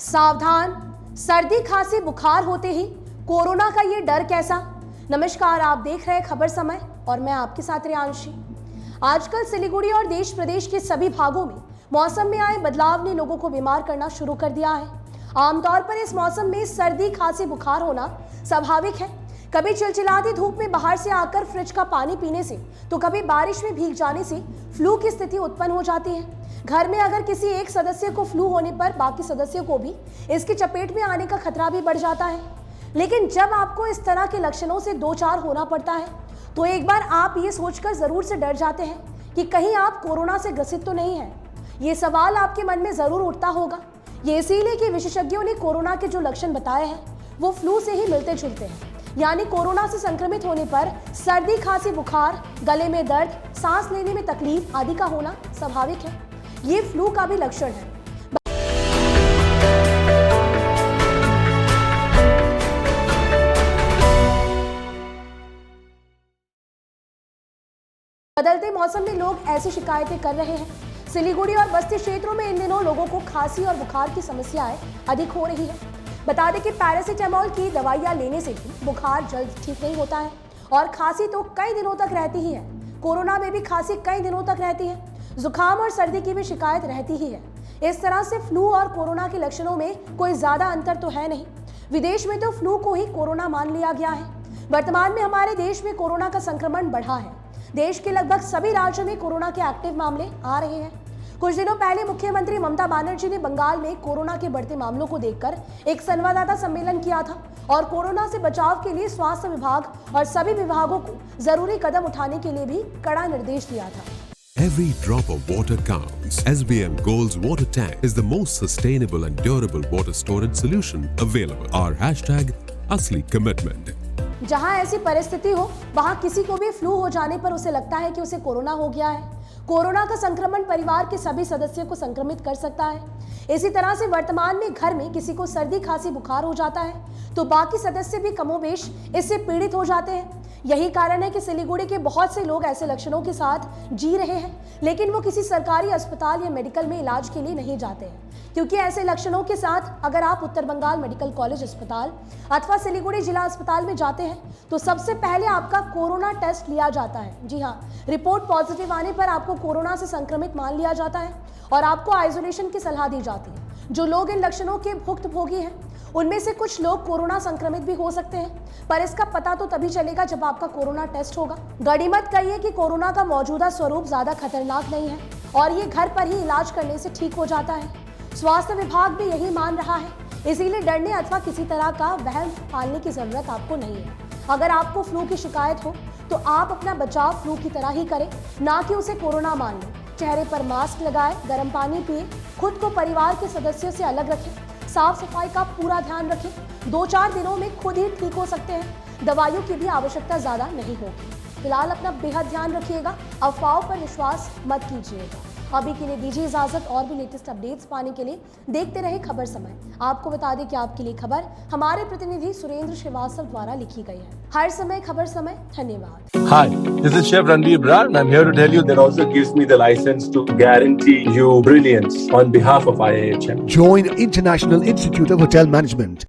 सावधान, सर्दी खांसी बुखार होते ही कोरोना का ये डर कैसा। नमस्कार, आप देख रहे हैं खबर समय और मैं आपके साथ रियांशी। आजकल सिलीगुड़ी और देश प्रदेश के सभी भागों में मौसम में आए बदलाव ने लोगों को बीमार करना शुरू कर दिया है। आमतौर पर इस मौसम में सर्दी खांसी बुखार होना स्वाभाविक है। कभी चिलचिलाती धूप में बाहर से आकर फ्रिज का पानी पीने से तो कभी बारिश में भीग जाने से फ्लू की स्थिति उत्पन्न हो जाती है। घर में अगर किसी एक सदस्य को फ्लू होने पर बाकी सदस्यों को भी इसकी चपेट में आने का खतरा भी बढ़ जाता है। लेकिन जब आपको इस तरह के लक्षणों से दो चार होना पड़ता है तो एक बार आप ये सोचकर जरूर से डर जाते हैं कि कहीं आप कोरोना से ग्रसित तो नहीं हैं। ये सवाल आपके मन में जरूर उठता होगा। ये इसीलिए कि विशेषज्ञों ने कोरोना के जो लक्षण बताए हैं वो फ्लू से ही मिलते जुलते हैं। यानी कोरोना से संक्रमित होने पर सर्दी खांसी बुखार, गले में दर्द, सांस लेने में तकलीफ आदि का होना स्वाभाविक है। ये फ्लू का भी लक्षण है। बदलते मौसम में लोग ऐसी शिकायतें कर रहे हैं। सिलीगुड़ी और बस्ती क्षेत्रों में इन दिनों लोगों को खांसी और बुखार की समस्याएं अधिक हो रही है। बता दें कि पैरासीटामोल की दवाइयां लेने से भी बुखार जल्द ठीक नहीं होता है और खांसी तो कई दिनों तक रहती ही है। कोरोना में भी खांसी कई दिनों तक रहती है। जुकाम और सर्दी की भी शिकायत रहती ही है। इस तरह से फ्लू और कोरोना के लक्षणों में कोई ज्यादा अंतर तो है नहीं। विदेश में तो फ्लू को ही कोरोना मान लिया गया है। वर्तमान में हमारे देश में कोरोना का संक्रमण बढ़ा है। देश के लगभग सभी राज्यों में कोरोना के एक्टिव मामले आ रहे हैं। कुछ दिनों पहले मुख्यमंत्री ममता बनर्जी ने बंगाल में कोरोना के बढ़ते मामलों को देखकर एक संवाददाता सम्मेलन किया था और कोरोना से बचाव के लिए स्वास्थ्य विभाग और सभी विभागों को जरूरी कदम उठाने के लिए भी कड़ा निर्देश दिया था। Every drop of water counts. SBM Gold's water tank is the most sustainable and durable water storage solution available. Our hashtag असली commitment. जहां ऐसी परिस्थिति हो वहां किसी को भी फ्लू हो जाने पर उसे लगता है कि उसे कोरोना हो गया है। कोरोना का संक्रमण परिवार के सभी सदस्यों को संक्रमित कर सकता है। इसी तरह से वर्तमान में घर में किसी को सर्दी खांसी बुखार हो जाता है तो बाकी सदस्य भी कमोबेश इससे पीड़ित हो जाते हैं। यही कारण है कि सिलीगुड़ी के बहुत से लोग ऐसे लक्षणों के साथ जी रहे हैं, लेकिन वो किसी सरकारी अस्पताल या मेडिकल में इलाज के लिए नहीं जाते हैं, क्योंकि ऐसे लक्षणों के साथ अगर आप उत्तर बंगाल मेडिकल कॉलेज अस्पताल अथवा सिलीगुड़ी जिला अस्पताल में जाते हैं तो सबसे पहले आपका कोरोना टेस्ट लिया जाता है। जी हाँ, रिपोर्ट पॉजिटिव आने पर आपको कोरोना से संक्रमित मान लिया जाता है और आपको आइसोलेशन की सलाह दी जाती है। जो लोग इन लक्षणों के भुक्तभोगी हैं उनमें से कुछ लोग कोरोना संक्रमित भी हो सकते हैं, पर इसका पता तो तभी चलेगा जब आपका कोरोना टेस्ट होगा। गनीमत कहिए कि कोरोना का मौजूदा स्वरूप ज्यादा खतरनाक नहीं है और ये घर पर ही इलाज करने से ठीक हो जाता है। स्वास्थ्य विभाग भी यही मान रहा है, इसीलिए डरने अथवा किसी तरह का वहम पालने की जरूरत आपको नहीं है। अगर आपको फ्लू की शिकायत हो तो आप अपना बचाव फ्लू की तरह ही करें, ना कि उसे कोरोना मान लें। चेहरे पर मास्क लगाएं, गर्म पानी पिए, खुद को परिवार के सदस्यों से अलग रखें, साफ सफाई का पूरा ध्यान रखें। 2-4 दिनों में खुद ही ठीक हो सकते हैं। दवाइयों की भी आवश्यकता ज्यादा नहीं होगी। फिलहाल अपना बेहद ध्यान रखिएगा, अफवाहों पर विश्वास मत कीजिएगा। अभी के लिए दीजिए इजाजत। और भी लेटेस्ट अपडेट्स पाने के लिए देखते रहे खबर समय। आपको बता दें कि आपके लिए खबर हमारे प्रतिनिधि सुरेंद्र श्रीवास्तव द्वारा लिखी गई है। हर समय खबर समय। धन्यवाद। Hi, this is Chef Ranveer Brar and I'm here to tell you that also gives me the license to guarantee you brilliance on behalf of IIHM. Join International Institute of Hotel Management.